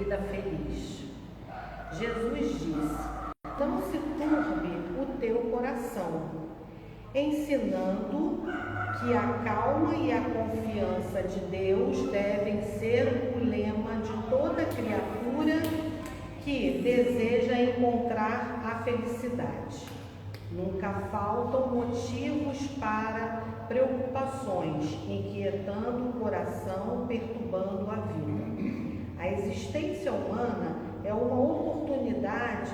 vida feliz. Jesus disse: não se turbe o teu coração, ensinando que a calma e a confiança de Deus devem ser o lema de toda criatura que deseja encontrar a felicidade. Nunca faltam motivos para preocupações, inquietando o coração, perturbando a vida. A existência humana é uma oportunidade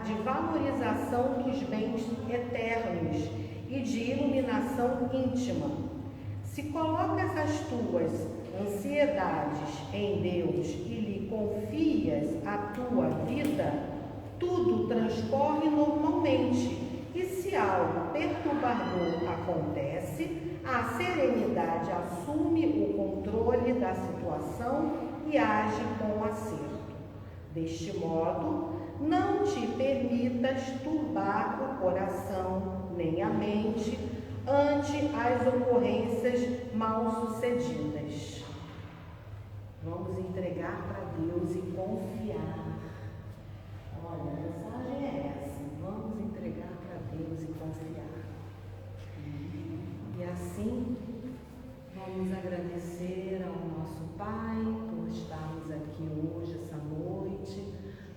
de valorização dos bens eternos e de iluminação íntima. Se colocas as tuas ansiedades em Deus e lhe confias a tua vida, tudo transcorre normalmente, e se algo perturbador acontece, a serenidade assume o controle da situação e age com acerto. Deste modo, não te permitas turbar o coração nem a mente ante as ocorrências mal-sucedidas. Vamos entregar para Deus e confiar. Olha, a mensagem é essa: vamos entregar para Deus e confiar. E assim, vamos agradecer ao nosso Pai por estarmos aqui hoje, essa noite,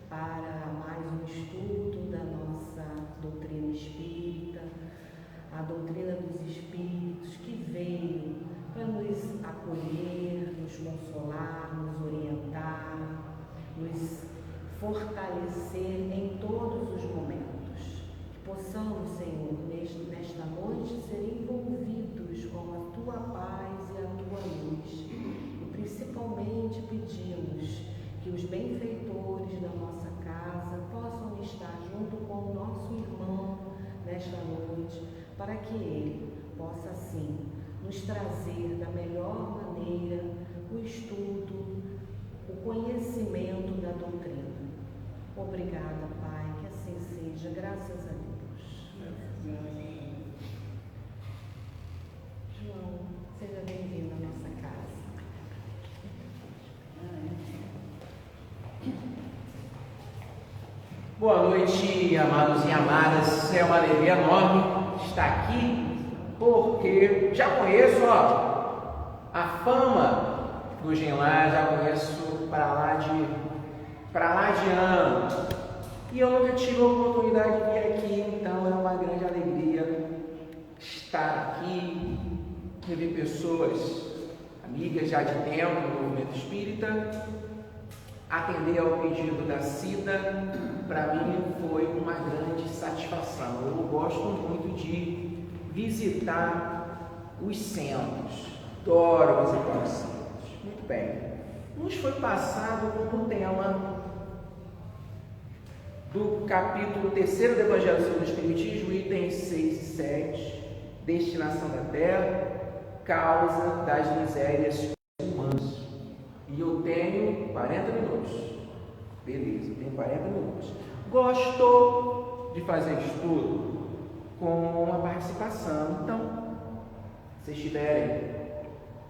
para mais um estudo da nossa doutrina espírita, a doutrina dos espíritos que veio para nos acolher, nos consolar, nos orientar, nos fortalecer em todos os momentos. Que possamos, Senhor, nesta noite, ser envolvidos com a Tua paz e a Tua luz. E principalmente pedimos que os benfeitores da nossa casa possam estar junto com o nosso irmão nesta noite, para que ele possa, assim, nos trazer da melhor maneira o estudo, o conhecimento da doutrina. Obrigada, Pai, que assim seja, graças a Deus. João, seja bem-vindo à nossa casa. Boa noite, amados e amadas. É uma alegria enorme estar aqui, porque já conheço a fama do Genlar, já conheço para lá de ano, e eu nunca tive a oportunidade de vir aqui, então é uma grande alegria estar aqui, rever pessoas, amigas já de tempo no movimento espírita. Atender ao pedido da Cida, para mim foi uma grande satisfação. Eu gosto muito de visitar os centros, adoro visitar os centros. Muito bem, nos foi passado como tema do capítulo 3º do Evangelho segundo o Espiritismo, itens 6 e 7, destinação da terra, causa das misérias humanas. E eu tenho 40 minutos. Beleza, eu tenho 40 minutos. Gostou de fazer estudo com uma participação. Então, se tiverem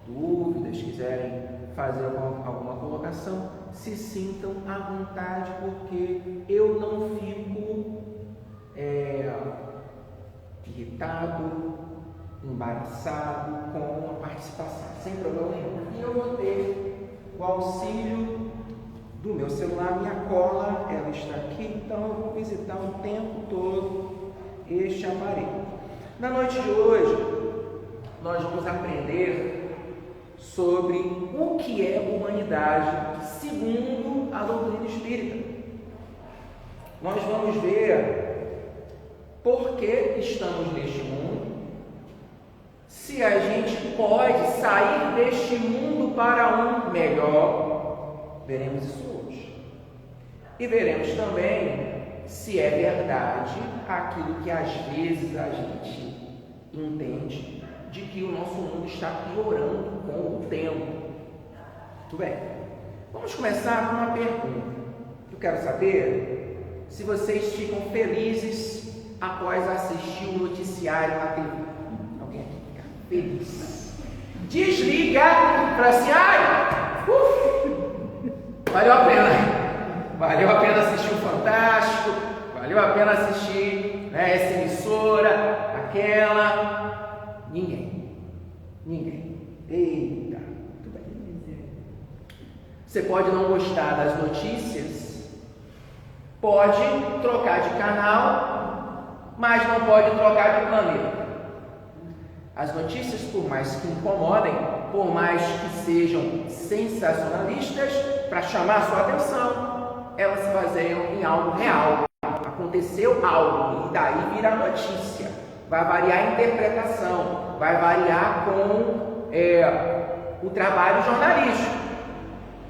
dúvidas, quiserem fazer alguma colocação, se sintam à vontade, porque eu não fico irritado, embaraçado com a participação, sem problema nenhum. E eu vou ter o auxílio do meu celular, minha cola, ela está aqui, então eu vou visitar o tempo todo este aparelho. Na noite de hoje, nós vamos aprender sobre o que é humanidade, segundo a doutrina espírita. Nós vamos ver por que estamos neste mundo, se a gente pode sair deste mundo para um melhor. Veremos isso hoje. E veremos também se é verdade aquilo que às vezes a gente entende, de que o nosso mundo está piorando com o tempo. Muito bem. Vamos começar com uma pergunta. Eu quero saber se vocês ficam felizes após assistir o noticiário na TV. Alguém aqui fica feliz? Desliga para assim, valeu a pena. Valeu a pena assistir o Fantástico, valeu a pena assistir, né, essa emissora, aquela. Ninguém. Eita, tudo bem. Você pode não gostar das notícias, pode trocar de canal, mas não pode trocar de planeta. As notícias, por mais que incomodem, por mais que sejam sensacionalistas, para chamar sua atenção, elas se baseiam em algo real. Aconteceu algo e daí vira notícia. Vai variar a interpretação, vai variar com o trabalho jornalístico.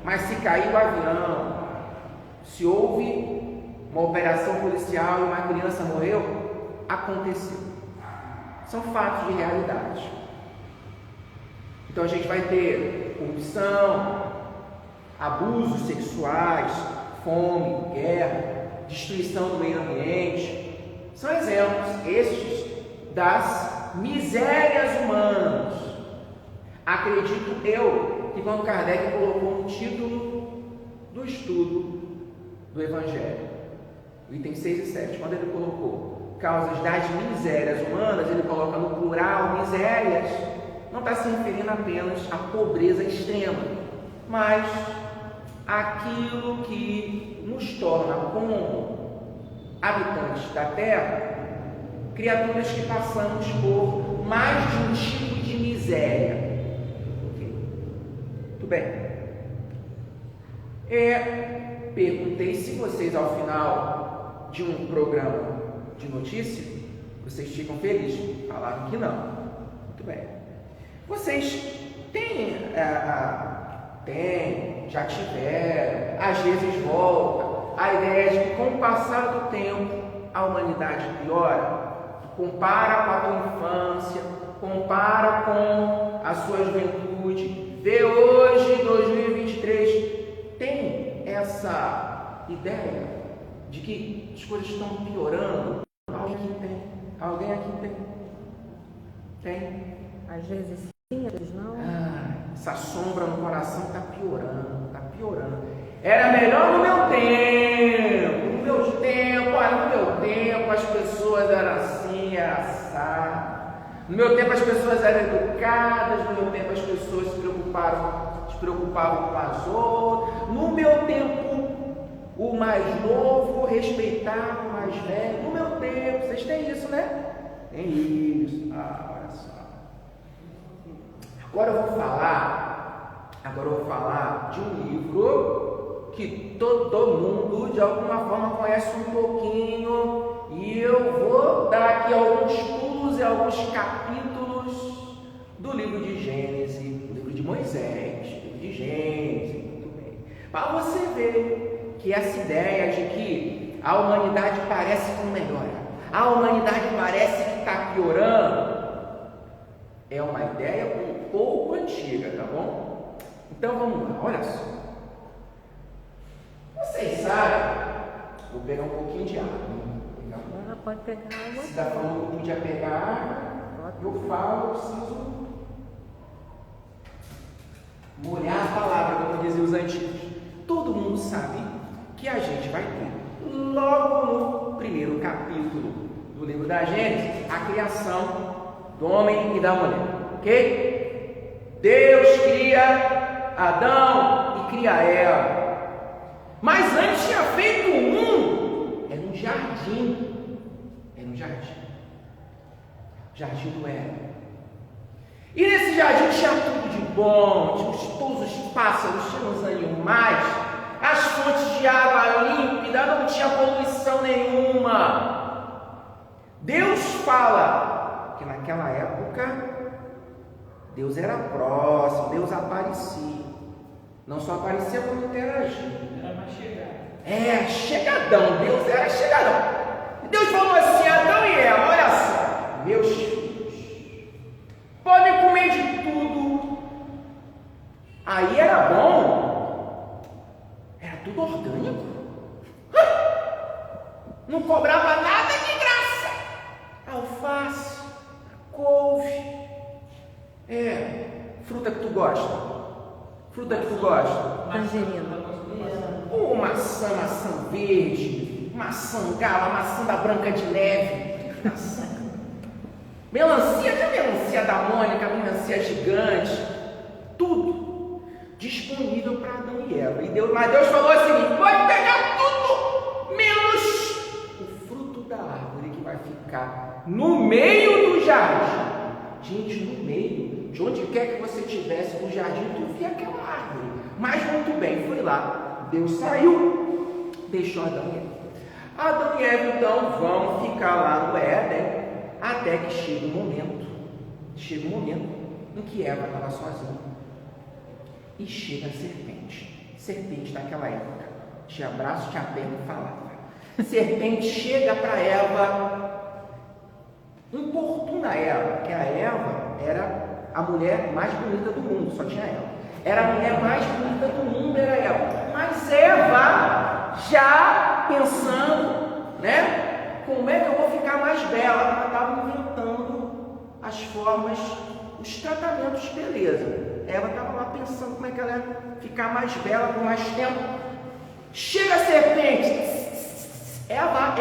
Mas se caiu o avião, se houve uma operação policial e uma criança morreu, aconteceu. São fatos de realidade. Então a gente vai ter corrupção, abusos sexuais, fome, guerra, destruição do meio ambiente. São exemplos estes das misérias humanas. Acredito eu que quando Kardec colocou no título do estudo do Evangelho, o item 6 e 7, quando ele colocou causas das misérias humanas, ele coloca no plural misérias, não está se referindo apenas à pobreza extrema, mas aquilo que nos torna como habitantes da Terra, criaturas que passamos por mais de um tipo de miséria. Tudo bem. Perguntei se vocês, ao final de um programa de notícia, vocês ficam felizes. Falaram que não. Muito bem. Vocês têm, já tiveram, às vezes volta, a ideia de que com o passar do tempo a humanidade piora. Compara com a tua infância, compara com a sua juventude, vê hoje, 2023, tem essa ideia de que as coisas estão piorando? Alguém aqui tem? Alguém aqui tem? Tem? Às vezes sim, às vezes não. Essa sombra no coração está piorando, está piorando. Era melhor no meu tempo, no meu tempo as pessoas eram assim, era assado. No meu tempo as pessoas eram educadas, no meu tempo as pessoas se preocupavam com as outras. No meu tempo o mais novo respeitava o mais velho. No meu tempo, vocês têm isso, né? Tem isso. Olha só. Agora eu vou falar de um livro que todo mundo de alguma forma conhece um pouquinho, e eu vou dar aqui alguns pulos e alguns capítulos do livro de Gênesis, do livro de Moisés, do livro de Gênesis, muito bem, para você ver que essa ideia de que a humanidade parece que não melhora, a humanidade parece que está piorando, é uma ideia um pouco antiga, tá bom? Então vamos lá, olha só. Vocês sabem, vou pegar um pouquinho de água. Pode pegar água. Se está falando um pouquinho de pegar água, eu falo, eu preciso molhar a palavra, como diziam os antigos. Todo mundo sabe que a gente vai ter, logo no primeiro capítulo do livro da Gênesis, a criação do homem e da mulher, ok? Deus cria Adão e cria Eva. Mas antes tinha feito era um jardim. Jardim do Éden. E nesse jardim tinha tudo de bom, tinha todos os pássaros, tinha os animais, as fontes de água límpida, não tinha poluição nenhuma. Deus fala que naquela época Deus era próximo, Deus aparecia. Não só aparecia como interagia. Era mais chegado. Chegadão. Deus era chegadão. Deus falou assim: Adão e Eva, olha só, meus filhos, podem comer de tudo. Aí era bom, era tudo orgânico, não cobrava nada de graça. Alface, couve, fruta que tu gosta. Tangerina. Ou maçã verde, maçã gala, maçã da Branca de Neve, melancia, que é a melancia da Mônica, a melancia gigante, tudo disponível para Adão e Eva. Mas Deus falou assim: pode pegar tudo, menos o fruto da árvore que vai ficar no meio do jardim. Gente, no meio, de onde quer que você estivesse no jardim, tu via aquela árvore. Mas muito bem, foi lá. Deus saiu, deixou Adão e Eva. Adão e Eva então vão ficar lá no Éden, até que chega um momento em que Eva estava sozinha. E chega a serpente daquela época. Tinha braço, tinha perna e falava. Serpente chega para Eva, importuna Eva, porque a Eva era a mulher mais bonita do mundo, só tinha ela. Era a mulher mais bonita do mundo, era Eva. Mas Eva, já pensando, né? Como é que eu vou ficar mais bela? Ela estava inventando as formas, os tratamentos de beleza. Eva estava lá pensando como é que ela ia ficar mais bela por mais tempo. Chega a serpente. Eva,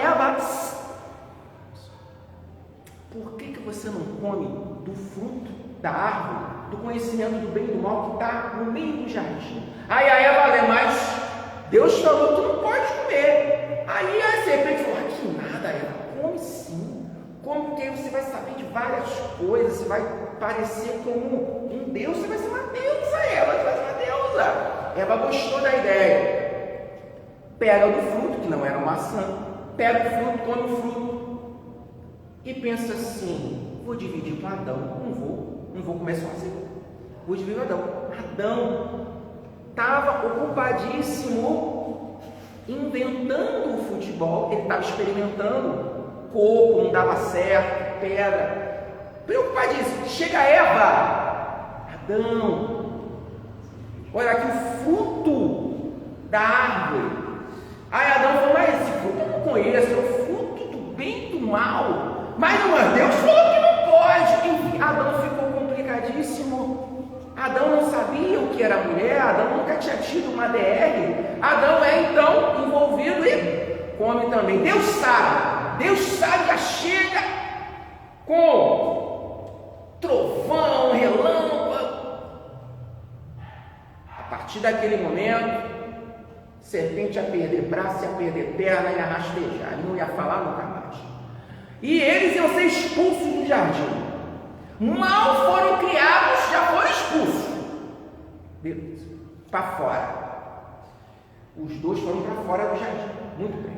por que você não come do fruto da árvore, do conhecimento do bem e do mal que está no meio do jardim? Aí a Eva, mas Deus falou que não pode comer. Aí a serpente falou: que nada, Eva, come sim. Come, porque você vai saber de várias coisas, você vai parecer como um Deus, você vai ser uma deusa, Eva, você vai ser uma deusa. Eva gostou da ideia. Pega do fruto, que não era maçã, pega o fruto, come o fruto, e pensa assim: vou dividir com Adão. Não vou comer sozinho, vou dividir com Adão. Adão estava ocupadíssimo inventando o futebol, ele estava experimentando, coco não dava certo, pedra, preocupadíssimo. Chega Eva: Adão, olha aqui o fruto da árvore. Aí Adão falou: mas esse fruto eu não conheço, é o fruto do bem e do mal. Mas Deus falou que não pode. Enfim, Adão ficou complicadíssimo. Adão não sabia o que era mulher, Adão nunca tinha tido uma DR. Adão é então envolvido e come também. Deus sabe, já chega com trovão, relâmpago. A partir daquele momento, serpente ia perder braço, ia perder perna, ia rastejar, não ia falar nunca mais. E eles iam ser expulsos do jardim. Mal foram criados, já foram expulsos. Beleza, para fora. Os dois foram para fora do jardim. Muito bem.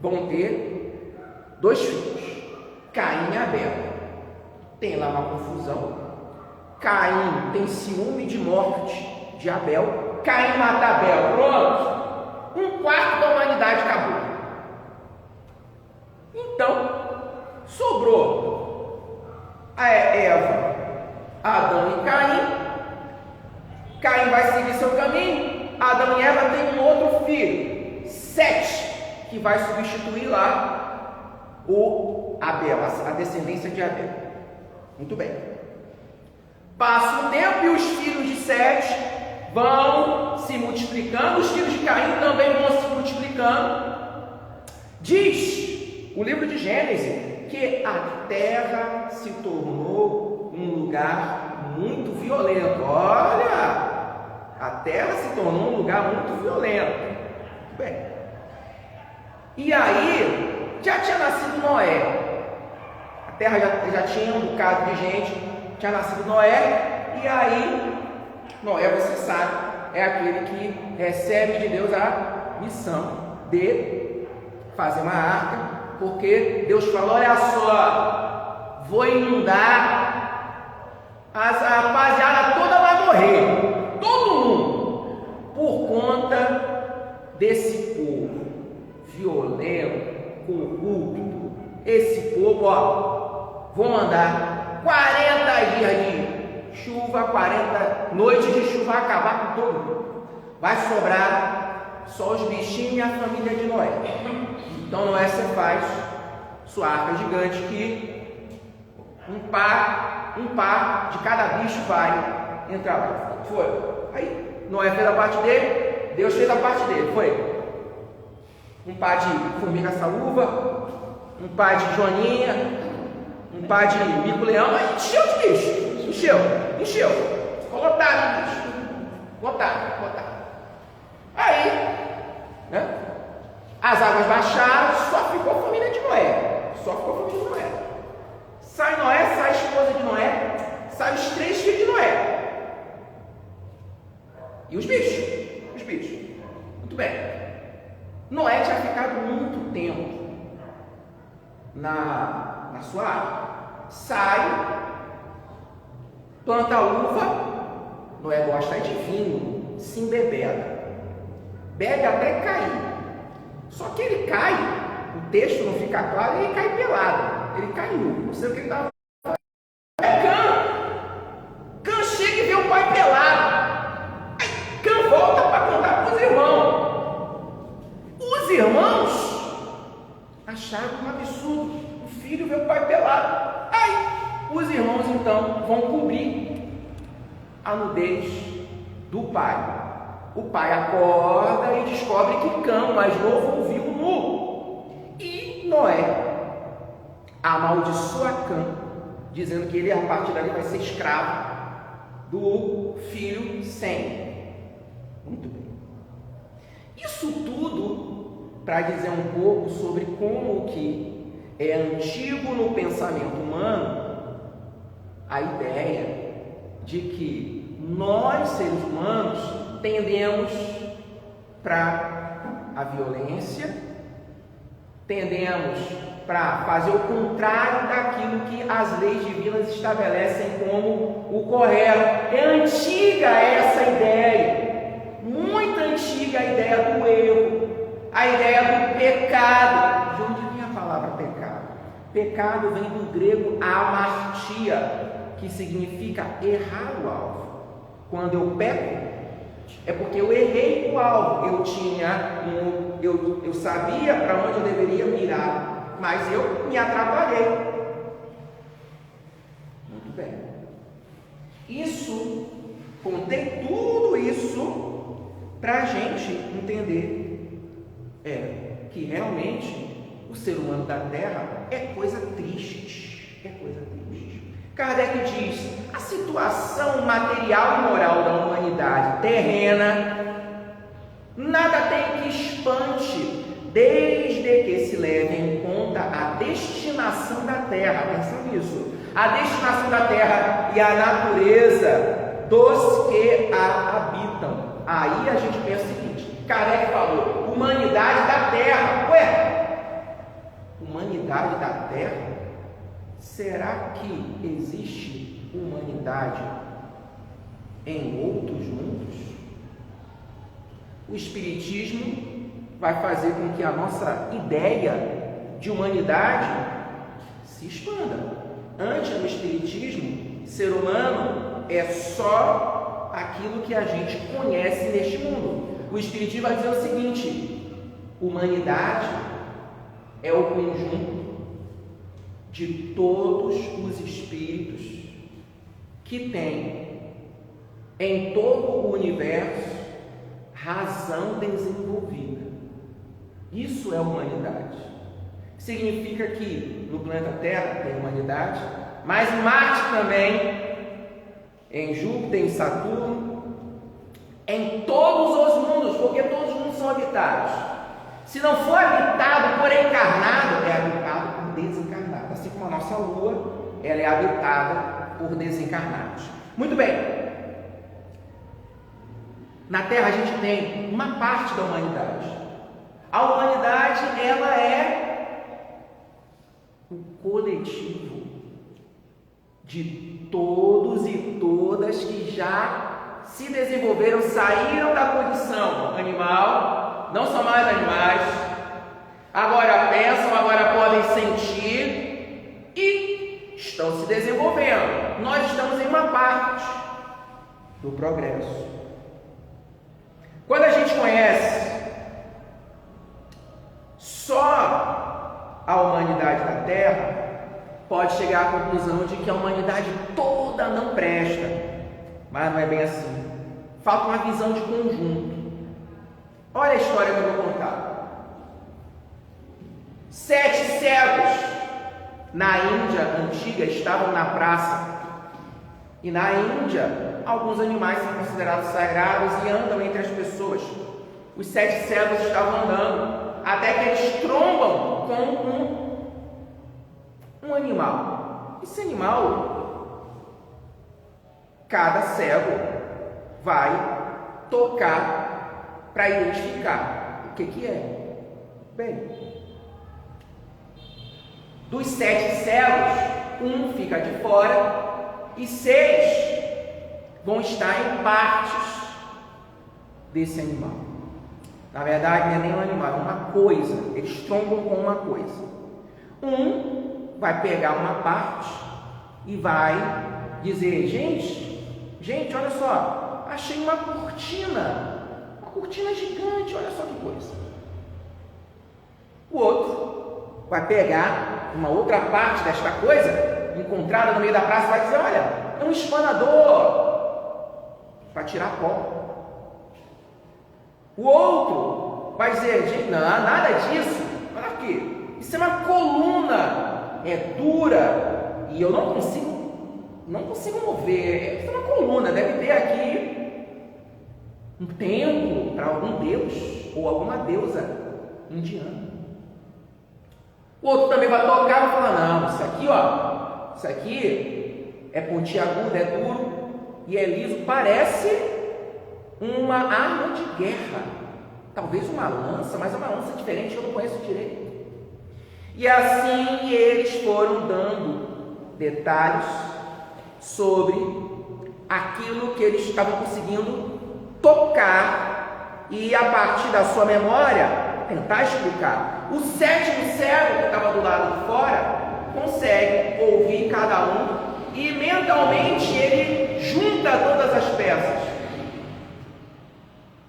Vão ter 2 filhos, Caim e Abel. Tem lá uma confusão. Caim tem ciúme de morte de Abel. Caim mata Abel. Pronto. 1/4 da humanidade acabou. Então, sobrou a Eva, Adão e Caim. Caim vai seguir seu caminho. Adão e Eva têm um outro filho, Sete, que vai substituir lá o Abel, a descendência de Abel. Muito bem. Passa o tempo e os filhos de Sete vão se multiplicando, os filhos de Caim também vão se multiplicando. Diz o livro de Gênesis que a terra se tornou um lugar muito violento. Olha, a terra se tornou um lugar muito violento. Bem, e aí já tinha nascido Noé. A terra já tinha um bocado de gente, tinha nascido Noé. E aí, Noé, você sabe, é aquele que recebe de Deus a missão de fazer uma arca, porque Deus falou: olha só, vou inundar, a rapaziada toda vai morrer, todo mundo, por conta desse povo violento, corrupto. Esse povo, ó, vão mandar 40 dias de chuva, 40 noites de chuva, vai acabar com todo mundo. Vai sobrar só os bichinhos e a família de Noé. Então Noé você faz sua arca gigante, que um par de cada bicho vai entrar lá. Foi. Aí Noé fez a parte dele, Deus fez a parte dele, foi um par de formiga saúva, um par de joaninha, um par de mico-leão, aí encheu de bicho, encheu, ficou lotado de bicho, lotado. Aí, né, as águas baixaram, só ficou a família de Noé, sai Noé, sai a esposa de Noé, sai os 3 filhos de Noé, e os bichos, muito bem. Noé tinha ficado muito tempo na sua área. Sai, planta uva. Noé gosta de vinho, se embebeda, bebe até cair. Só que ele cai, o texto não fica claro, ele cai pelado, ele cai nu. Não sei o que ele estava fazendo. Cã chega e vê o pai pelado. Aí Cã volta para contar para os irmãos. Os irmãos acharam um absurdo. O filho vê o pai pelado. Aí os irmãos então vão cobrir a nudez do pai. O pai acorda e descobre que Cã, o mais novo, ouviu nu. E Noé amaldiçoa Cã, dizendo que ele a partir dali vai ser escravo do filho Sem. Muito bem. Isso tudo para dizer um pouco sobre como que é antigo no pensamento humano a ideia de que nós, seres humanos, tendemos para a violência, tendemos para fazer o contrário daquilo que as leis divinas estabelecem como o correto. É antiga essa ideia, muito antiga a ideia do erro, a ideia do pecado. De onde vem a palavra pecado? Pecado vem do grego amartia, que significa errar o alvo. Quando eu peco, é porque eu errei o alvo. Eu sabia para onde eu deveria mirar, mas eu me atrapalhei. Muito bem. Contei tudo isso para a gente entender que realmente o ser humano da Terra é coisa triste. Kardec diz: a situação material e moral da humanidade terrena nada tem que espante, desde que se leve em conta a destinação da Terra. Atenção nisso. A destinação da Terra e a natureza dos que a habitam. Aí a gente pensa o seguinte: Kardec falou, humanidade da Terra. Humanidade da Terra? Será que existe humanidade em outros mundos? O Espiritismo vai fazer com que a nossa ideia de humanidade se expanda. Antes do Espiritismo, ser humano é só aquilo que a gente conhece neste mundo. O Espiritismo vai dizer o seguinte: humanidade é o conjunto de todos os espíritos que têm em todo o universo razão desenvolvida. Isso é humanidade. Significa que no planeta Terra tem humanidade, mas em Marte também, em Júpiter, em Saturno, em todos os mundos, porque todos os mundos são habitados. Se não for habitado por encarnado, é habitado por desencarnado. Assim como a nossa Lua, ela é habitada por desencarnados. Muito bem. Na Terra a gente tem uma parte da humanidade. A humanidade, ela é o coletivo de todos e todas que já se desenvolveram, saíram da condição animal, não são mais animais, agora pensam, agora podem sentir e estão se desenvolvendo. Nós estamos em uma parte do progresso. Quando a gente conhece só a humanidade da Terra, pode chegar à conclusão de que a humanidade toda não presta. Mas não é bem assim. Falta uma visão de conjunto. Olha a história que eu vou contar. 7 cegos na Índia antiga estavam na praça. E na Índia, alguns animais são considerados sagrados e andam entre as pessoas. Os 7 cegos estavam andando, até que eles trombam com um animal. Esse animal, cada cego vai tocar para identificar o que é. Bem, dos 7 cegos, um fica de fora e 6 vão estar em partes desse animal. Na verdade, não é nem um animal, é uma coisa. Eles trombam com uma coisa. Um vai pegar uma parte e vai dizer: gente, olha só, achei uma cortina gigante, olha só que coisa. O outro vai pegar uma outra parte desta coisa encontrada no meio da praça e vai dizer: olha, é um espanador para tirar pó. O outro vai dizer: gente, não, nada disso, olha aqui, isso é uma coluna, é dura e eu não consigo mover, isso é uma coluna, deve ter aqui um templo para algum deus ou alguma deusa indiana. O outro também vai tocar e vai falar: não, isso aqui, ó, isso aqui é pontiagudo, é duro e é liso, parece uma arma de guerra, talvez uma lança, mas é uma lança diferente, eu não conheço direito. E assim eles foram dando detalhes sobre aquilo que eles estavam conseguindo tocar e, a partir da sua memória, tentar explicar. O 7º cego, que estava do lado de fora, consegue ouvir cada um e mentalmente ele junta todas as peças.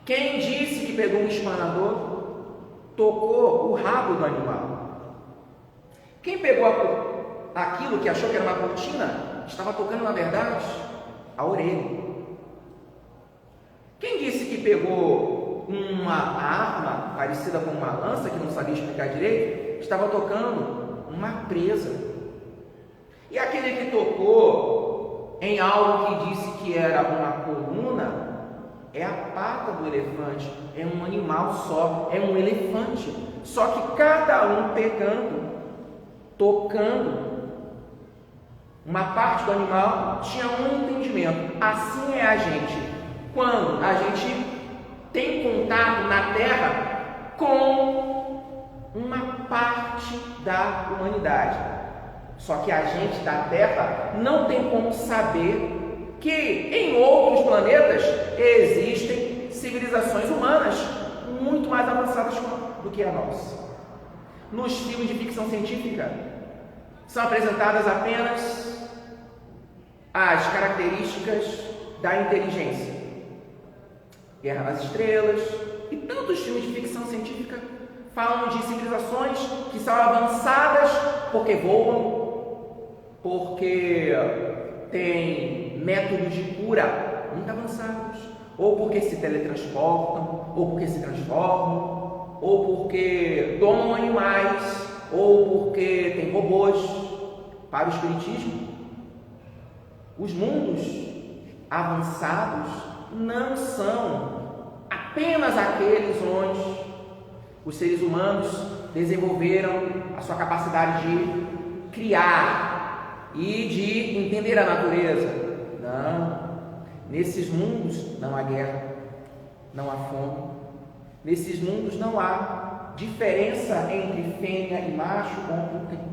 Quem disse que pegou um espanador, tocou o rabo do animal. Quem pegou aquilo que achou que era uma cortina, estava tocando, na verdade, a orelha. Quem disse que pegou uma arma parecida com uma lança, que não sabia explicar direito, estava tocando uma presa. E aquele que tocou em algo que disse que era uma coluna, é a pata do elefante, é um animal só, é um elefante. Só que cada um pegando, tocando uma parte do animal, tinha um entendimento. Assim é a gente, quando a gente tem contato na Terra com uma parte da humanidade. Só que a gente da Terra não tem como saber que em outros planetas existem civilizações humanas muito mais avançadas do que a nossa. Nos filmes de ficção científica são apresentadas apenas as características da inteligência. Guerra nas Estrelas e tantos filmes de ficção científica falam de civilizações que são avançadas porque voam, porque têm métodos de cura muito avançados, ou porque se teletransportam, ou porque se transformam, ou porque domam animais, ou porque tem robôs. Para o espiritismo, os mundos avançados não são apenas aqueles onde os seres humanos desenvolveram a sua capacidade de criar e de entender a natureza. Não. Nesses mundos não há guerra, não há fome. Nesses mundos não há diferença entre fêmea e macho, homem e mulher.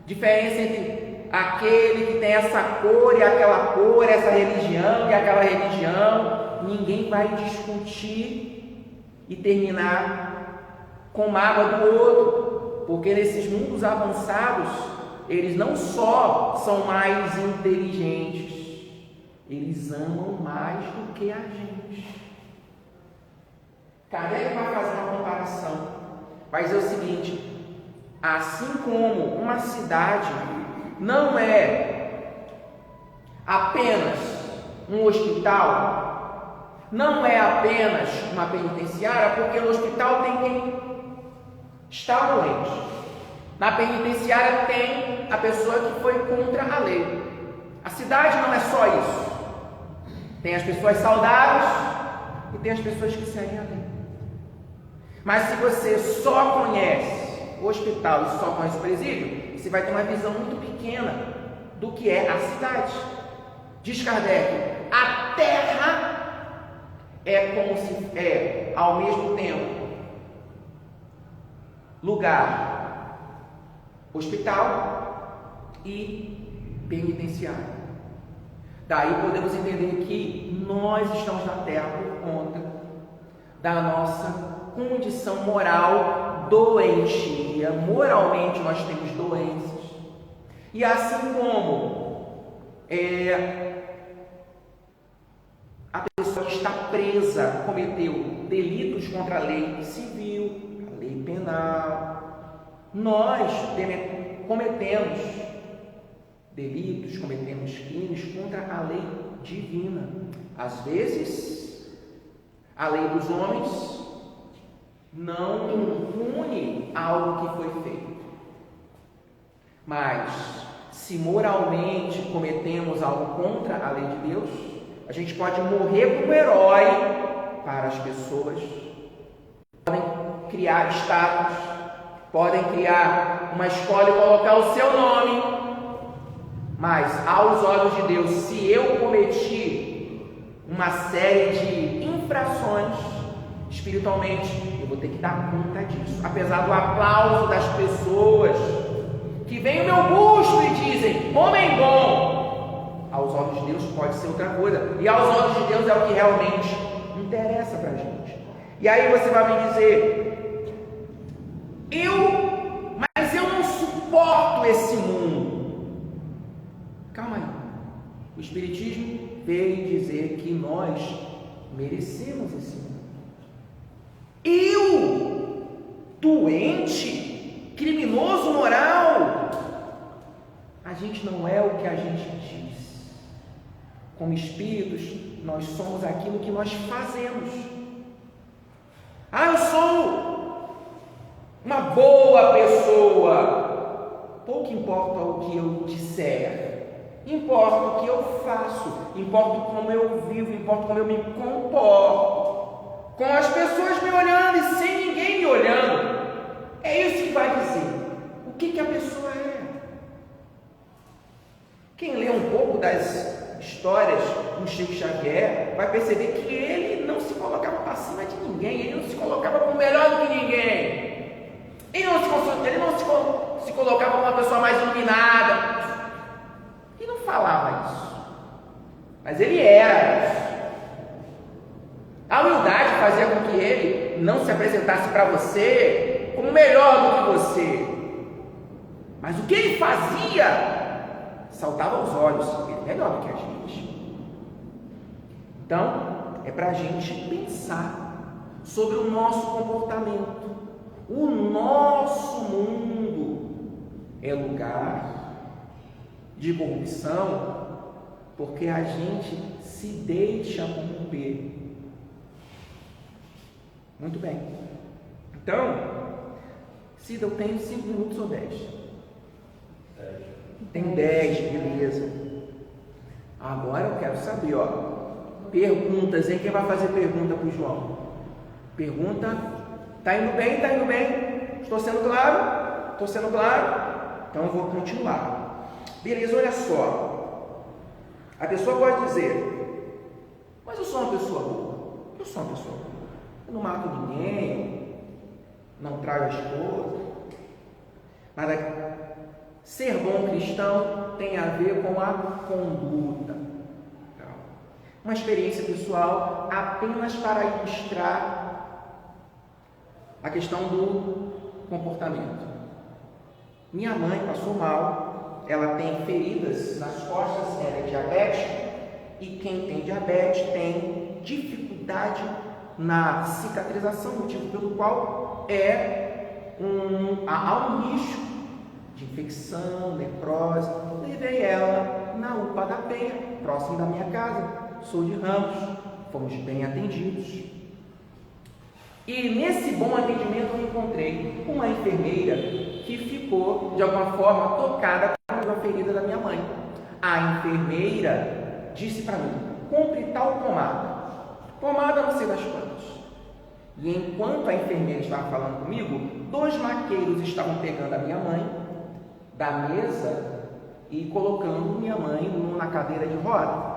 Diferença entre aquele que tem essa cor e aquela cor, essa religião e aquela religião. Ninguém vai discutir e terminar com mágoa do outro, porque nesses mundos avançados eles não só são mais inteligentes, eles amam mais do que a gente. Kardec vai fazer uma comparação, vai dizer o seguinte: assim como uma cidade não é apenas um hospital, não é apenas uma penitenciária, porque no hospital tem quem está doente. Na penitenciária tem a pessoa que foi contra a lei. A cidade não é só isso. Tem as pessoas saudáveis e tem as pessoas que seguem a lei. Mas se você só conhece o hospital e só conhece o presídio, você vai ter uma visão muito pequena do que é a cidade. Diz Kardec, a terra é como se é, ao mesmo tempo, lugar, hospital e penitenciário. Daí podemos entender que nós estamos na terra por conta da nossa condição moral doentia. Moralmente nós temos doenças. E assim como a pessoa que está presa cometeu delitos contra a lei civil, a lei penal, nós cometemos delitos, cometemos crimes contra a lei divina. Às vezes, a lei dos homens não impune algo que foi feito. Mas, se moralmente cometemos algo contra a lei de Deus, a gente pode morrer como herói para as pessoas. Podem criar estátuas, podem criar uma escola e colocar o seu nome. Mas, aos olhos de Deus, se eu cometi uma série de infrações, espiritualmente, eu vou ter que dar conta disso. Apesar do aplauso das pessoas que veem o meu busto e dizem, homem bom, aos olhos de Deus pode ser outra coisa. E aos olhos de Deus é o que realmente interessa para a gente. E aí você vai me dizer, mas eu não suporto esse mundo. Calma aí. O Espiritismo veio dizer que nós merecemos esse mundo. Eu, doente, criminoso moral, a gente não é o que a gente diz. Como espíritos, nós somos aquilo que nós fazemos. Eu sou uma boa pessoa. Pouco importa o que eu disser, importa o que eu faço, importa como eu vivo, importa como eu me comporto. Com as pessoas me olhando e sem ninguém me olhando. É isso que vai dizer o que a pessoa é. Quem lê um pouco das histórias do Chico Xavier vai perceber que ele não se colocava para cima de ninguém, ele não se colocava como melhor do que ninguém, ele não se colocava como uma pessoa mais iluminada, ele não falava isso, mas ele era isso. A humildade fazia com que ele não se apresentasse para você como melhor do que você, mas o que ele fazia saltava aos olhos, ele é melhor do que a gente. Então, é para a gente pensar sobre o nosso comportamento. O nosso mundo é lugar de corrupção porque a gente se deixa corromper. Muito bem. Então, Cida, eu tenho 5 minutos ou 10? Tem 10, beleza. Agora eu quero saber, perguntas, hein? Quem vai fazer pergunta para o João? Pergunta, tá indo bem? Tá indo bem? Estou sendo claro? Estou sendo claro? Então eu vou continuar. Beleza, olha só. A pessoa pode dizer, mas eu sou uma pessoa boa. Eu sou uma pessoa boa. Eu não mato ninguém, não trago a esposa. Mas ser bom cristão tem a ver com a conduta. Uma experiência pessoal apenas para ilustrar a questão do comportamento. Minha mãe passou mal, ela tem feridas nas costas, ela é diabética, e quem tem diabetes tem dificuldade na cicatrização, motivo pelo qual há um risco de infecção, necrose. Levei ela na UPA da Penha, próximo da minha casa, sou de Ramos, fomos bem atendidos. E nesse bom atendimento eu encontrei uma enfermeira que ficou, de alguma forma, tocada pela ferida da minha mãe. A enfermeira disse para mim: compre tal pomada. Pomada não sei das quantas. E enquanto a enfermeira estava falando comigo, 2 maqueiros estavam pegando a minha mãe da mesa e colocando minha mãe na cadeira de roda.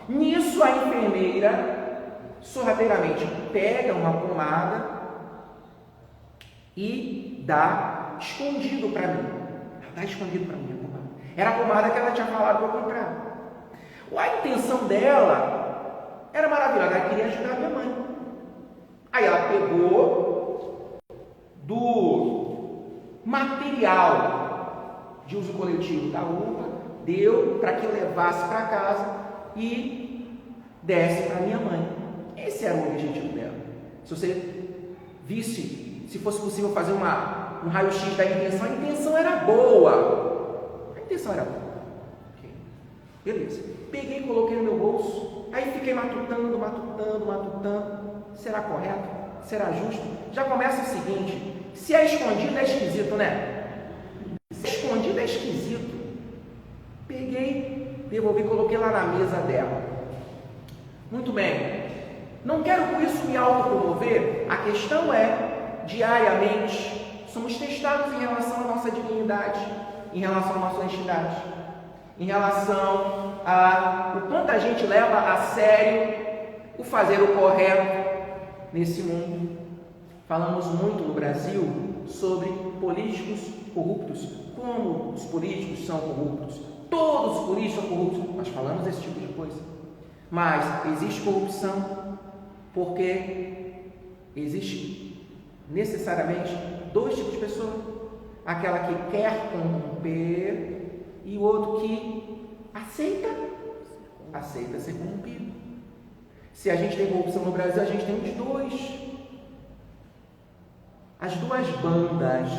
Nisso a enfermeira sorrateiramente pega uma pomada e dá escondido para mim. Ela dá escondido para mim a pomada. Era a pomada que ela tinha falado para eu comprar. A intenção dela era maravilhosa, ela queria ajudar a minha mãe. Aí ela pegou do material de uso coletivo da UPA, deu para que eu levasse para casa e desse para minha mãe. Esse era o objetivo dela. Se você visse, se fosse possível fazer um raio-x da intenção, a intenção era boa. A intenção era boa. Okay. Beleza. Peguei e coloquei no meu bolso. Aí fiquei matutando. Será correto? Será justo? Já começa o seguinte: se é escondido é esquisito, né? Se é escondido é esquisito. Peguei, devolvi, coloquei lá na mesa dela. Muito bem. Não quero com isso me autopromover. A questão é, diariamente, somos testados em relação à nossa dignidade, em relação à nossa honestidade, em relação a o quanto a gente leva a sério o fazer o correto nesse mundo. Falamos muito no Brasil sobre políticos corruptos, como os políticos são corruptos. Todos os políticos são corruptos. Nós falamos desse tipo de coisa. Mas existe corrupção porque existe necessariamente 2 tipos de pessoa. Aquela que quer corromper e o outro que aceita ser corrompido. Se a gente tem corrupção no Brasil, a gente tem os 2. As 2 bandas.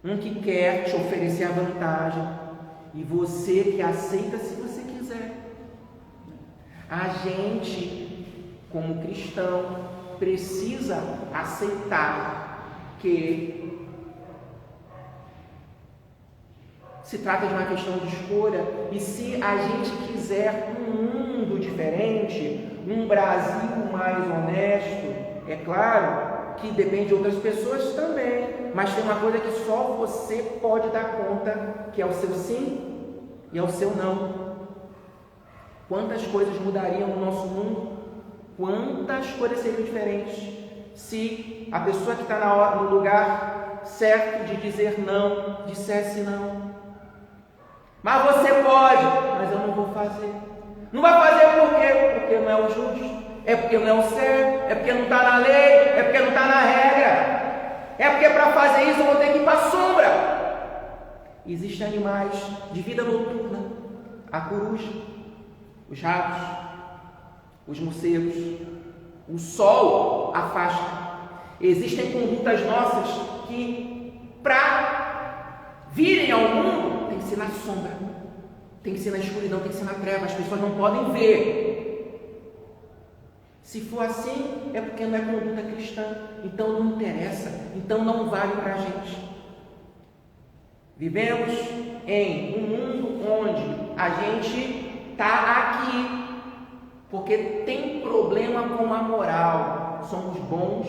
Um que quer te oferecer a vantagem e você que aceita se você quiser. A gente, como cristão, precisa aceitar que se trata de uma questão de escolha, e se a gente quiser um mundo diferente, um Brasil mais honesto, é claro que depende de outras pessoas também, mas tem uma coisa que só você pode dar conta, que é o seu sim e é o seu não. Quantas coisas mudariam no nosso mundo? Quantas coisas seriam diferentes se a pessoa que está no lugar certo de dizer não, dissesse não? Mas você pode, mas eu não vou fazer. Não vai fazer por quê? Porque não é o justo, é porque não é o certo, é porque não está na lei, é porque não está na regra, é porque para fazer isso eu vou ter que ir para a sombra. Existem animais de vida noturna, a coruja, os ratos, os morcegos, o sol afasta. Existem condutas nossas que, para virem ao mundo, tem que ser na sombra, tem que ser na escuridão, tem que ser na treva, as pessoas não podem ver. Se for assim, é porque não é conduta cristã, então não interessa, então não vale para a gente. Vivemos em um mundo onde a gente está aqui porque tem problema com a moral. Somos bons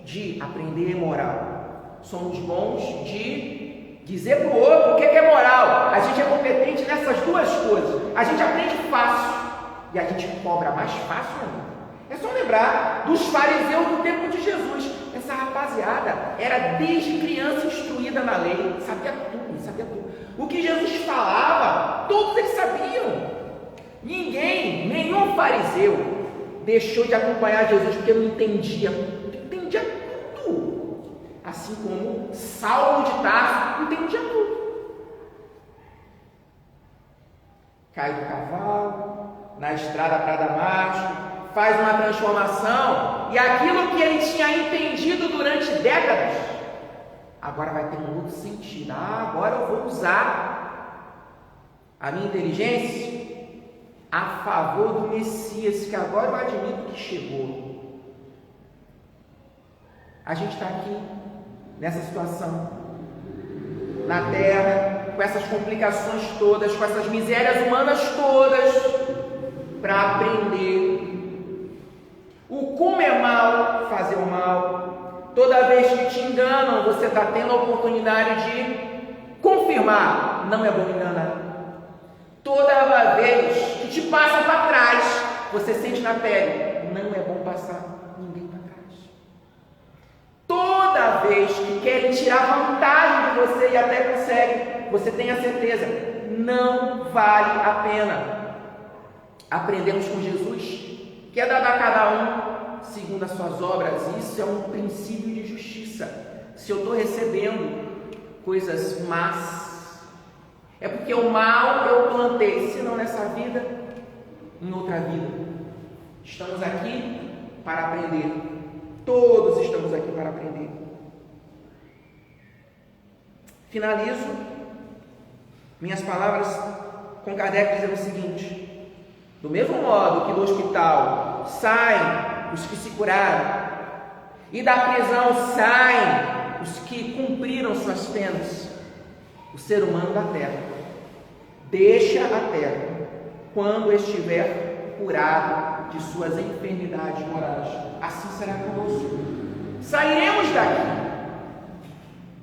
de aprender moral, somos bons de dizer para o outro o que é moral. A gente é competente nessas 2 coisas. A gente aprende fácil e a gente cobra mais fácil ainda. É só lembrar dos fariseus do tempo de Jesus. Essa rapaziada era desde criança instruída na lei, sabia tudo, sabia tudo. O que Jesus falava, todos eles sabiam. Nenhum fariseu deixou de acompanhar Jesus porque não entendia tudo. Assim como Saulo de Tarso entendia tudo. Cai do cavalo, na estrada para Damasco, faz uma transformação, e aquilo que ele tinha entendido durante décadas, agora vai ter um outro sentido. Agora eu vou usar a minha inteligência, a favor do Messias, que agora eu admito que chegou. A gente está aqui nessa situação, na Terra, com essas complicações todas, com essas misérias humanas todas, para aprender o como é mal fazer o mal. Toda vez que te enganam, você está tendo a oportunidade de confirmar: não é bom enganar. Toda vez que te passa para trás, você sente na pele: não é bom passar ninguém para trás. Toda vez que querem tirar vantagem de você e até conseguem, você tem a certeza: não vale a pena. Aprendemos com Jesus que é dado a cada um segundo as suas obras. Isso é um princípio de justiça. Se eu estou recebendo coisas más, é porque o mal eu plantei, se não nessa vida, em outra vida. Estamos aqui para aprender. Todos estamos aqui para aprender. Finalizo minhas palavras com Kardec dizendo o seguinte: do mesmo modo que do hospital saem os que se curaram, e da prisão saem os que cumpriram suas penas, o ser humano da terra deixa a terra quando estiver curado de suas enfermidades morais. Assim será conosco. Sairemos daqui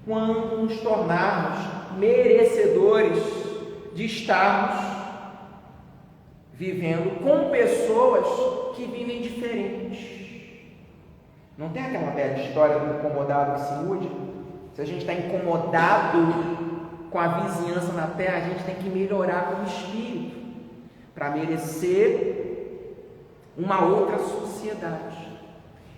quando nos tornarmos merecedores de estarmos vivendo com pessoas que vivem diferentes. Não tem aquela velha história do incomodado que se mude? Se a gente está incomodado com a vizinhança na terra, a gente tem que melhorar como espírito para merecer uma outra sociedade,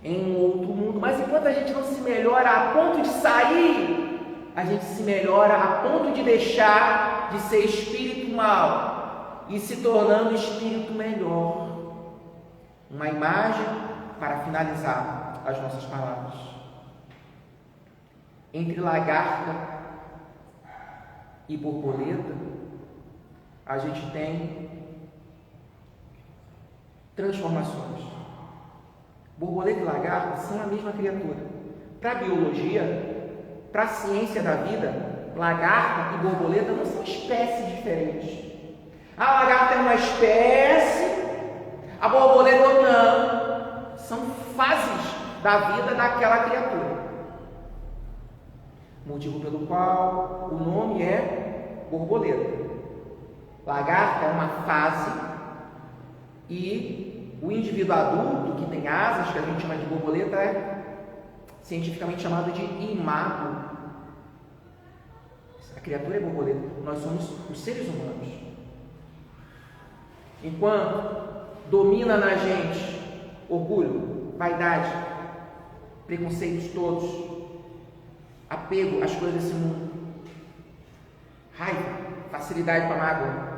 em um outro mundo. Mas enquanto a gente não se melhora a ponto de sair, a gente se melhora a ponto de deixar de ser espírito mau e se tornando espírito melhor. Uma imagem para finalizar as nossas palavras. Entre lagarta e borboleta, a gente tem transformações. Borboleta e lagarta são a mesma criatura. Para a biologia, para a ciência da vida, lagarta e borboleta não são espécies diferentes. A lagarta é uma espécie, a borboleta não. São fases da vida daquela criatura. Motivo pelo qual o nome é borboleta. Lagarta é uma fase e o indivíduo adulto que tem asas, que a gente chama de borboleta, é cientificamente chamado de imago. A criatura é borboleta. Nós somos os seres humanos. Enquanto domina na gente orgulho, vaidade, preconceitos todos, apego às coisas desse mundo, raiva, facilidade para mágoa,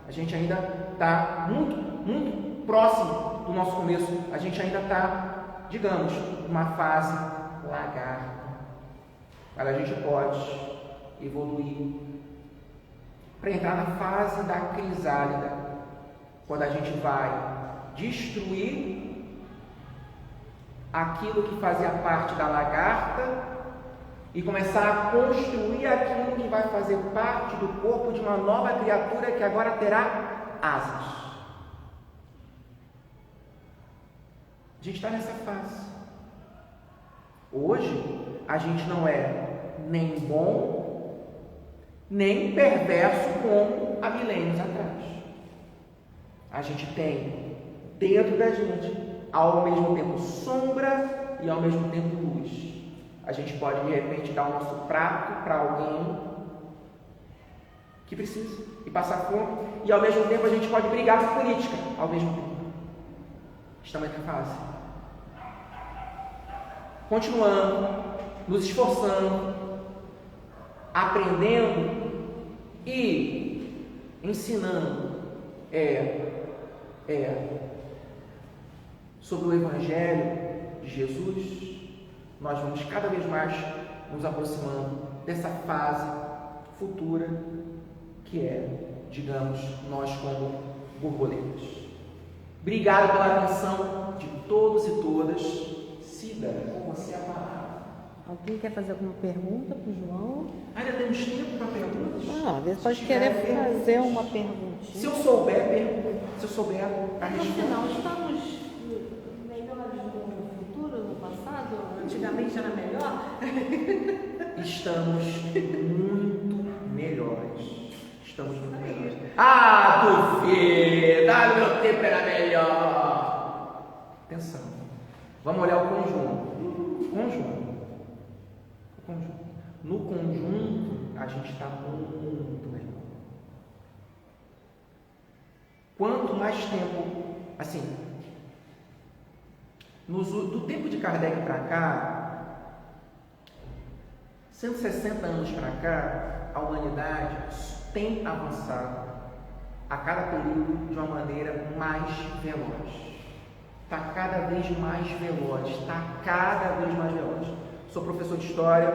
a gente ainda está muito próximo do nosso começo. A gente ainda está, digamos, numa fase lagarta. Mas a gente pode evoluir para entrar na fase da crisálida, quando a gente vai destruir aquilo que fazia parte da lagarta e começar a construir aquilo que vai fazer parte do corpo de uma nova criatura que agora terá asas. A gente está nessa fase. Hoje, a gente não é nem bom, nem perverso como há milênios atrás. A gente tem dentro da gente, ao mesmo tempo, sombra e ao mesmo tempo luz. A gente pode, de repente, dar o nosso prato para alguém que precisa e passar fome, e ao mesmo tempo a gente pode brigar por política, ao mesmo tempo. Estamos nessa fase. Continuando, nos esforçando, aprendendo e ensinando sobre o Evangelho de Jesus, nós vamos cada vez mais nos aproximando dessa fase futura que é, digamos, nós como borboletas. Obrigado pela atenção de todos e todas. Cida, com você a palavra. Alguém quer fazer alguma pergunta para o João? Ainda temos tempo para perguntas? Às vezes pode querer fazer uma perguntinha. Se eu souber, pergunta. Se eu souber, a No resposta. final, estamos melhores no futuro, no passado? Antigamente era melhor? Estamos muito melhores. Estamos muito melhores. Ah, duvido! Ah, meu tempo era melhor. Atenção. Vamos olhar o conjunto. No conjunto, a gente está muito melhor. Quanto mais tempo, assim, do tempo de Kardec para cá, 160 anos para cá, a humanidade tem avançado a cada período de uma maneira mais veloz. Está cada vez mais veloz, Sou professor de história,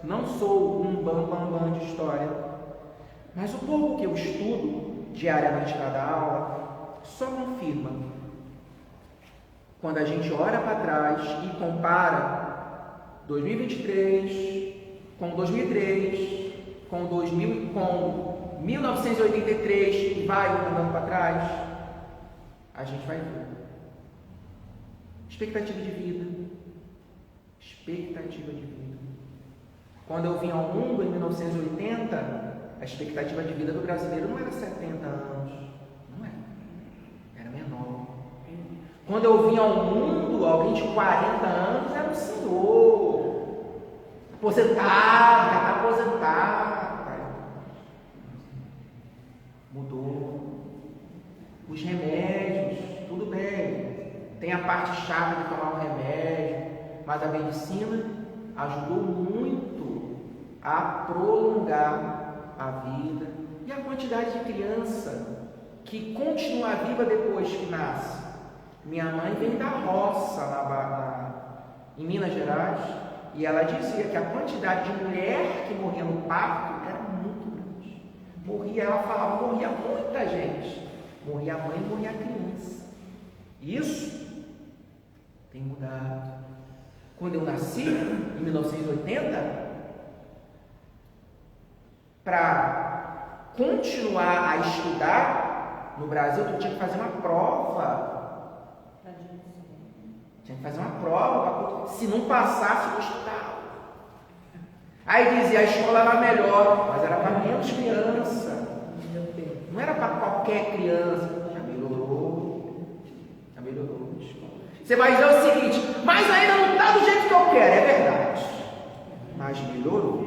não sou um bambambam de história, mas o pouco que eu estudo diariamente cada aula só confirma. Quando a gente olha para trás e compara 2023 com 2003, com 1983 e vai andando para trás, a gente vai ver. Expectativa de vida. Quando eu vim ao mundo em 1980, a expectativa de vida do brasileiro não era 70 anos. Não era. Era menor. Quando eu vim ao mundo, alguém de 40 anos era um senhor. Aposentado, já está aposentado. Mudou. Os remédios, tudo bem. Tem a parte chata de tomar o remédio, mas a medicina ajudou muito a prolongar a vida e a quantidade de criança que continua viva depois que nasce. Minha mãe veio da roça em Minas Gerais e ela dizia que a quantidade de mulher que morria no parto era muito grande. Ela falava, morria muita gente. Morria a mãe e morria a criança. Isso tem mudado. Quando eu nasci, em 1980, para continuar a estudar no Brasil, tu tinha que fazer uma prova. Se não passasse, não estudava. Aí dizia, a escola era melhor, mas era para menos criança. Não era para qualquer criança. Já melhorou. Você vai dizer o seguinte, mas ainda não está do jeito que eu quero. É verdade. Mas melhorou.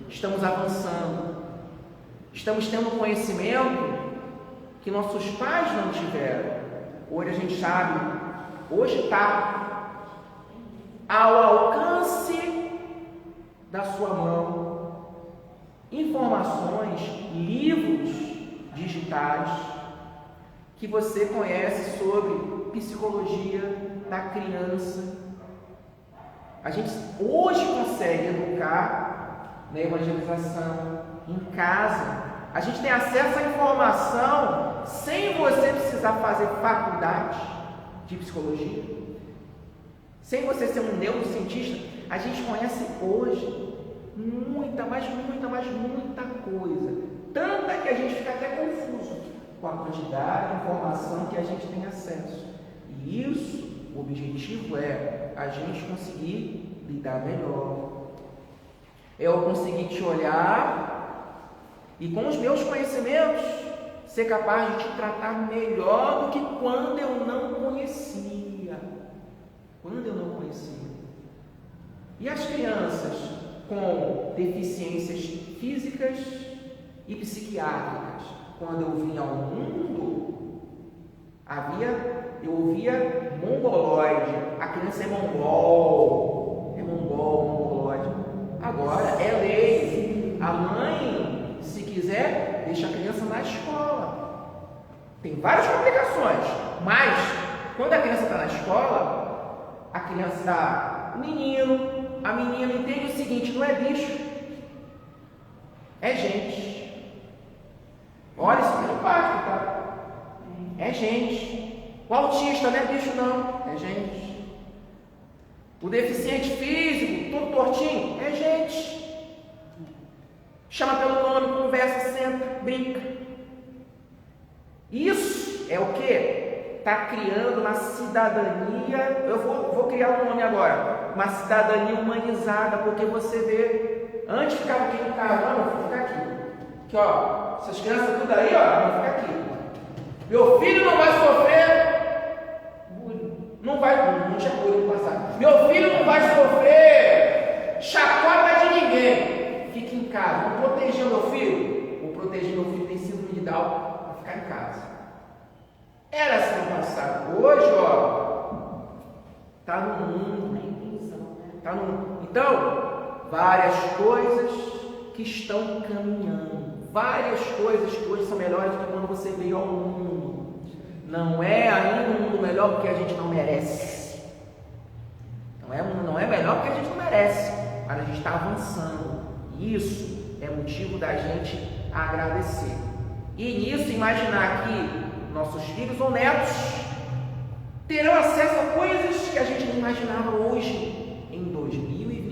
Estamos avançando. Estamos tendo conhecimento que nossos pais não tiveram. Hoje a gente sabe, hoje está ao alcance da sua mão informações, livros digitais que você conhece sobre psicologia da criança. A gente hoje consegue educar na evangelização, em casa. A gente tem acesso à informação sem você precisar fazer faculdade de psicologia, sem você ser um neurocientista. A gente conhece hoje muita coisa, tanta que a gente fica até confuso com a quantidade de informação que a gente tem acesso. E isso, o objetivo é a gente conseguir lidar melhor. Eu conseguir te olhar e com os meus conhecimentos ser capaz de te tratar melhor do que quando eu não conhecia. E as crianças com deficiências físicas e psiquiátricas, quando eu vim ao mundo, eu ouvia mongoloide, a criança é mongoloide. Agora é lei. A mãe, se quiser, deixa a criança na escola. Tem várias complicações, mas quando a criança está na escola, a menina entende o seguinte: não é bicho, é gente. Olha, isso não é impacto, tá? É gente. O autista não é bicho, não. É gente. O deficiente físico, todo tortinho, é gente. Chama pelo nome, conversa, senta, brinca. Isso é o quê? Está criando uma cidadania. Eu vou criar um nome agora. Uma cidadania humanizada, porque você vê. Antes ficava aqui no carro, não, vou ficar aqui. Aqui, ó. Essas crianças tudo aí, ó, vão ficar aqui. Meu filho não vai sofrer bullying. Não tinha bullying no passado. Meu filho não vai sofrer chacota de ninguém. Fique em casa. Vou proteger meu filho. Vou proteger meu filho, tem síndrome de Down, para ficar em casa. Era assim no passado. Hoje, ó, tá no mundo. Tá no mundo. Então, várias coisas que estão caminhando. Várias coisas que hoje são melhores do que quando você veio ao mundo. Não é ainda um mundo melhor porque a gente não merece. Não é melhor porque a gente não merece. Mas a gente está avançando. E isso é motivo da gente agradecer. E nisso, imaginar que nossos filhos ou netos terão acesso a coisas que a gente não imaginava hoje, em 2023.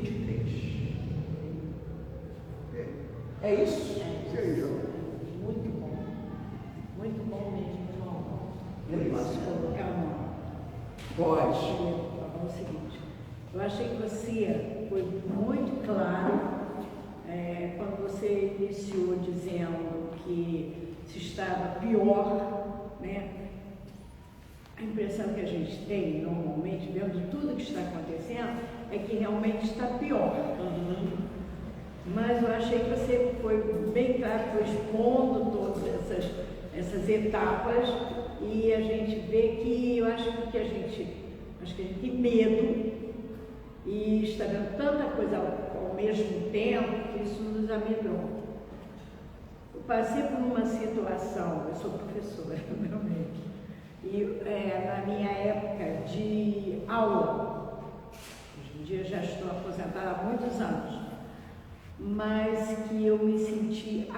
É isso? Muito bom. Muito bom mesmo, João. Eu posso colocar uma. Pode. Falar o seguinte. Eu achei que você foi muito claro quando você iniciou dizendo que se estava pior, né? A impressão que a gente tem normalmente, vendo tudo que está acontecendo, é que realmente está pior. Mas eu achei que você foi bem claro, foi expondo todas essas etapas, e a gente vê que eu acho que a gente tem medo e está vendo tanta coisa ao mesmo tempo que isso nos amedronta. Eu passei por uma situação, eu sou professora também, e na minha época de aula, hoje em dia já estou aposentada há muitos anos, mas que eu me senti,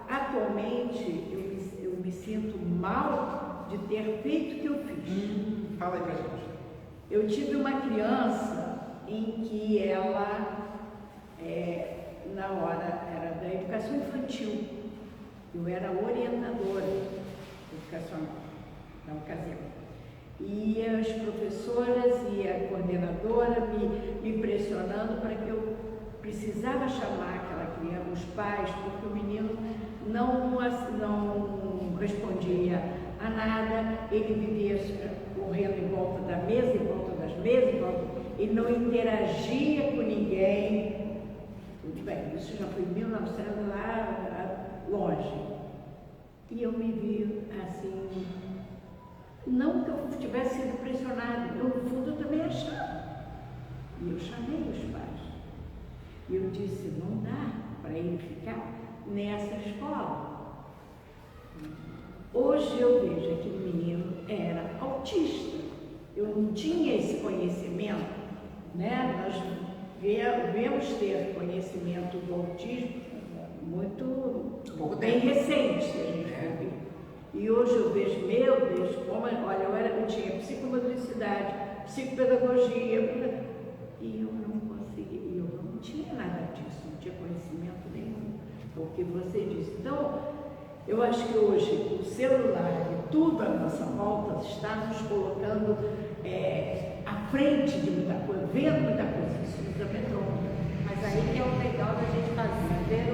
atualmente, eu me sinto mal de ter feito o que eu fiz. Fala aí pra gente. Eu tive uma criança em que ela, na hora, era da educação infantil, eu era orientadora educacional na ocasião. E as professoras e a coordenadora me pressionando para que eu precisava chamar aquela criança, os pais, porque o menino não respondia a nada, ele vivia correndo em volta da mesa, em volta das mesas, ele não interagia com ninguém. Tudo bem, isso já foi em 1900, lá longe. E eu me vi assim, não que eu tivesse sido pressionada, eu no fundo eu também achava. E eu chamei os pais. E eu disse, não dá para ele ficar nessa escola. Hoje eu vejo que aquele menino era autista. Eu não tinha esse conhecimento, né? Nós viemos ter conhecimento do autismo muito bem recente, a gente viu. E hoje eu vejo, meu Deus, como, olha, eu tinha psicomotricidade, psicopedagogia, e eu não consegui, eu não tinha nada disso, não tinha conhecimento nenhum, porque você disse. Então, eu acho que hoje o celular e tudo à nossa volta está nos colocando à frente de muita coisa, vendo muita coisa, isso nos amedronta. Mas aí que é o legal da gente fazer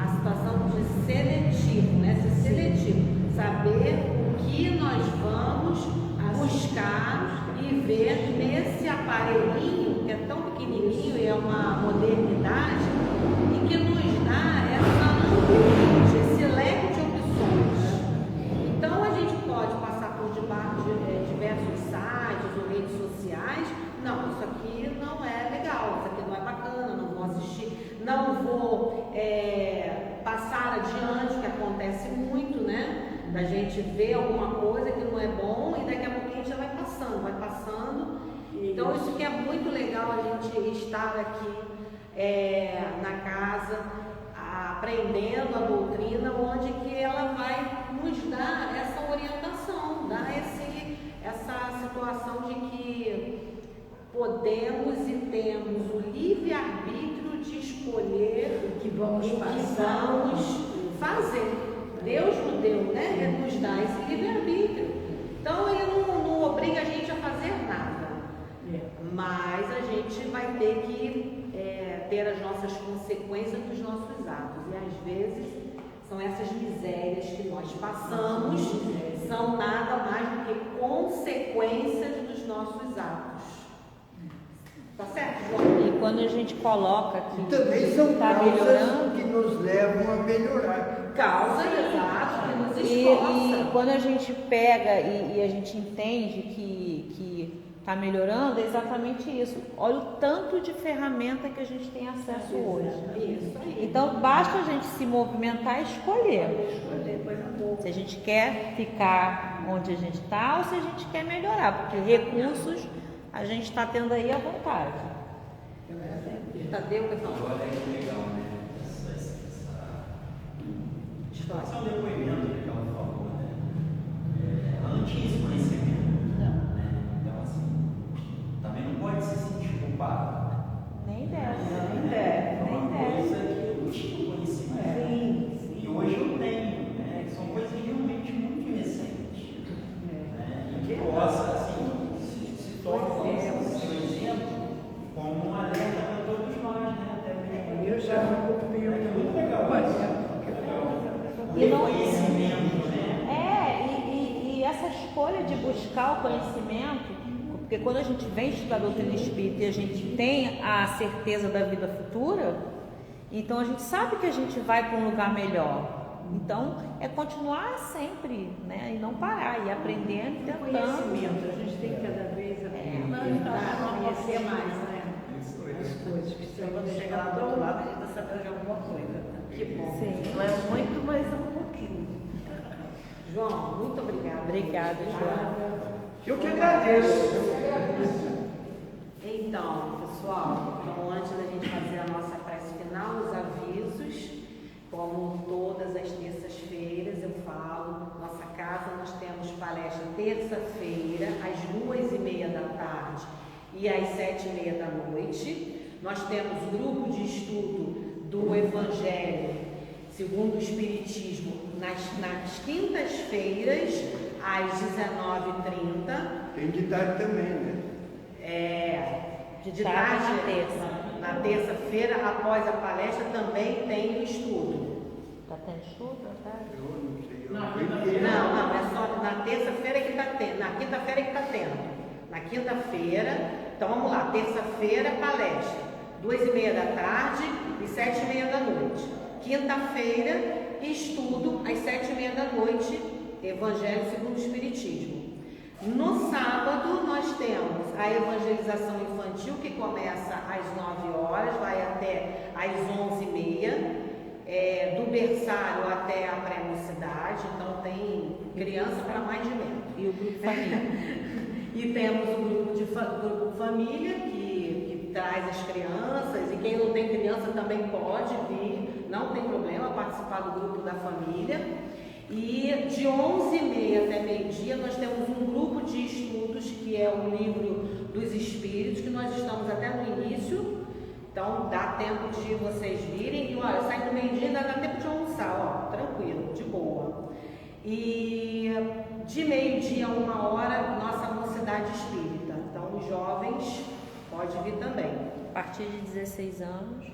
a situação de seletivo, né? Ser seletivo. Saber o que nós vamos buscar e ver nesse aparelhinho, que é tão pequenininho e é uma modernidade, e que nos dá essa amplitude, esse leque de opções. Então, a gente pode passar por debaixo de diversos sites ou redes sociais. Não, isso aqui não é legal, isso aqui não é bacana, não vou assistir, não vou passar adiante, que acontece muito, né? Da gente ver alguma coisa que não é bom e daqui a pouco a gente já vai passando. Então isso que é muito legal a gente estar aqui na casa. aprendendo a doutrina, onde que ela vai nos dar essa orientação, dar essa situação de que podemos e temos o livre-arbítrio de escolher O que vamos o que passar. vamos fazer. Deus nos deu, né? Ele nos dá esse livre-arbítrio. Então ele não obriga a gente a fazer nada. Mas a gente vai ter que ter as nossas consequências dos nossos atos. E às vezes são essas misérias que nós passamos, são nada mais do que consequências dos nossos atos. Tá certo, João? E quando a gente coloca que E também são está causas melhorando, que nos levam a melhorar. Causa, exato, que nos e esforça. quando a gente pega e a gente entende que está melhorando, é exatamente isso. Olha o tanto de ferramenta que a gente tem acesso hoje. Isso aí. Então basta a gente se movimentar e escolher Escolher coisa boa. se a gente quer ficar onde a gente está ou se a gente quer melhorar, porque recursos a gente está tendo aí à vontade. Tadeu, que falou? Olha que legal, né? Esse é um depoimento que ela falou, né? Ela não tinha esse conhecimento. Né? Então, assim, também não pode se sentir culpado. Nem deve. É uma coisa que eu tinha conhecimento. Sim, E hoje eu tenho, né? São coisas realmente muito recentes. Né? E que possa, assim, se torne o seu exemplo como um alerta para todos nós, né? Até mesmo. eu já me ocupei Muito legal. O E não- reconhecimento, né? E essa escolha de buscar o conhecimento, porque quando a gente vem estudar a doutrina espírita e a gente tem a certeza da vida futura, então a gente sabe que a gente vai para um lugar melhor. Então é continuar sempre, né? E não parar, e aprendendo, tentando. Conhecimento, a gente tem que cada vez conhecer mais, né? As coisas que são. Quando chegar lá do outro lado, a gente está sabendo de alguma coisa. Que bom. Sim. Não é muito, mas é um pouquinho. João, muito obrigada. Obrigada, João. Eu que agradeço. Então, pessoal, então antes da gente fazer a nossa prece final, os avisos, como todas as terças-feiras eu falo, nossa casa nós temos palestra terça-feira, às 2h30 da tarde e às 7h30 da noite. Nós temos grupo de estudo do Evangelho segundo o Espiritismo nas quintas-feiras, às 19h30. Tem de tarde também, né? De tarde na terça. Na terça-feira, após a palestra, também tem o estudo. Tá tendo estudo, tá? Eu não sei. Eu não entendi. Não, é só na terça-feira que está tendo, na quinta-feira que está tendo. Na quinta-feira, então vamos lá, terça-feira, palestra, 2h30 da tarde e 7h30 da noite. Quinta-feira, estudo, às 7h30 da noite, Evangelho segundo o Espiritismo. No sábado, nós temos a evangelização infantil, que começa às 9h, vai até às 11h30. Do berçário até a pré-mocidade, então tem criança para mais de menos. E o grupo família. E temos o grupo família que traz as crianças, e quem não tem criança também pode vir, não tem problema participar do grupo da família. E de 11h30 até meio-dia nós temos um grupo de estudos que é o Livro dos Espíritos, que nós estamos até no início. Então dá tempo de vocês virem, e olha, sai do meio-dia, ainda dá tempo de almoçar, ó, tranquilo, de boa. E de meio-dia a 1h, nossa mocidade espírita. Então os jovens podem vir também. A partir de 16 anos.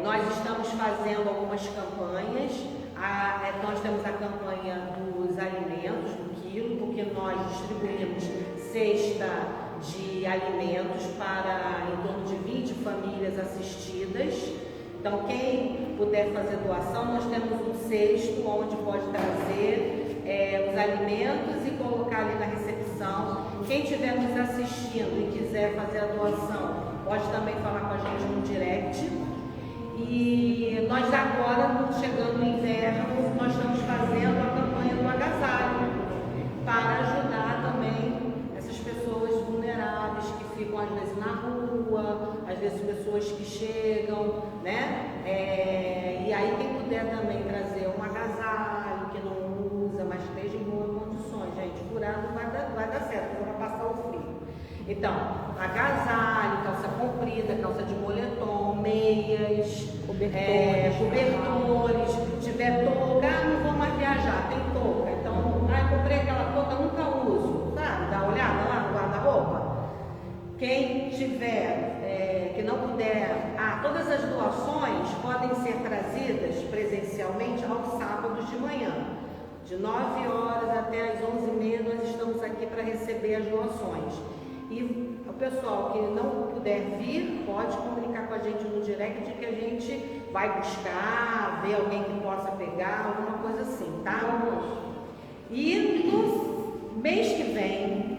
Nós estamos fazendo algumas campanhas. Nós temos a campanha dos alimentos do quilo, porque nós distribuímos cesta de alimentos para em torno de 20 famílias assistidas. Então, quem puder fazer doação, nós temos um cesto onde pode trazer os alimentos e colocar ali na recepção. Quem estiver nos assistindo e quiser fazer a doação, pode também falar com a gente no direct. E nós agora, chegando no inverno, nós estamos fazendo a campanha do agasalho para ajudar também essas pessoas vulneráveis que ficam às vezes na rua, rua, às vezes pessoas que chegam, né? E aí quem puder também trazer um agasalho que não usa, mas esteja em boas condições, gente, curado vai dar certo, vai passar o frio. Então, agasalho, calça comprida, calça de moletom, meias, cobertores, se tiver touca, não vou mais viajar, tem touca. Então, comprei aquela touca, nunca uso, sabe? Dá uma olhada lá no guarda-roupa. Quem tiver, que não puder, todas as doações podem ser trazidas presencialmente aos sábados de manhã. De 9 horas até as 11h30 nós estamos aqui para receber as doações. E o pessoal que não puder vir, pode comunicar com a gente no direct que a gente vai buscar, ver alguém que possa pegar, alguma coisa assim, tá? E no mês que vem,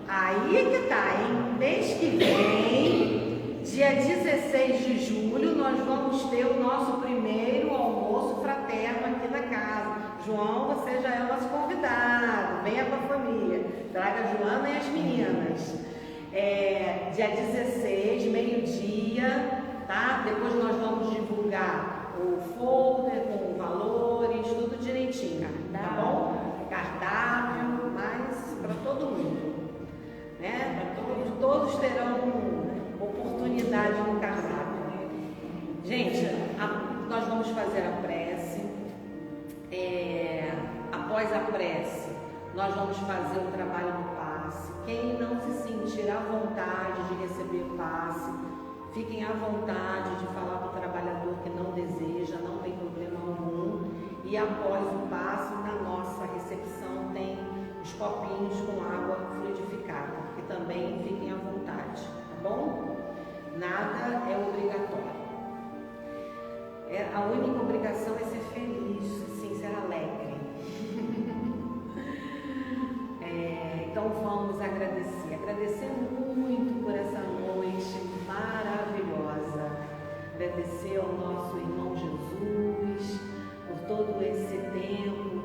aí que tá, hein? Mês que vem, dia 16 de julho, nós vamos ter o nosso primeiro almoço fraterno aqui na casa. João, você já é o nosso convidado, venha com a família, traga a Joana e as meninas. Dia 16, meio-dia, tá? Depois nós vamos divulgar o folder com valores, tudo direitinho, tá bom? Cardápio, mas para todo mundo, né? Todos terão oportunidade no cardápio. Gente, nós vamos fazer a prece. Após a prece, nós vamos fazer o trabalho do passe. Quem não se sentir à vontade de receber passe, fiquem à vontade de falar para o trabalhador que não deseja, não tem problema algum. E após o passe, na nossa recepção tem os copinhos com água fluidificada, que também fiquem à vontade, tá bom? Nada é obrigatório. A única obrigação é ser feliz, sim, ser alegre. Então vamos agradecer muito por essa noite maravilhosa. Agradecer ao nosso irmão Jesus por todo esse tempo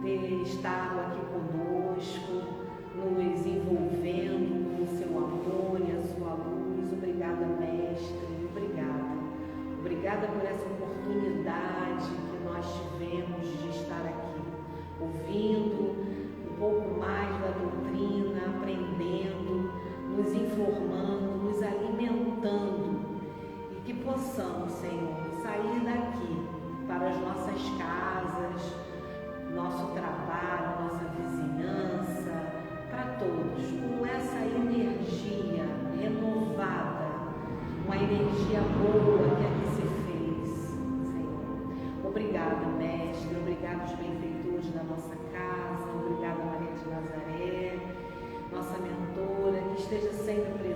ter estado aqui conosco, nos envolvendo com o seu amor e a sua luz. Obrigada, mestre, obrigada. Obrigada por essa oportunidade que nós tivemos de estar aqui, ouvindo um pouco mais da doutrina, aprendendo, nos informando, nos alimentando, e que possamos, Senhor, sair daqui para as nossas casas, nosso trabalho, nossa vizinhança, para todos, com essa energia renovada, uma energia boa que aqui se fez, Senhor. Obrigada, mestre, obrigado aos benfeitores da nossa casa, obrigada, Maria de Nazaré, nossa mentora, que esteja sempre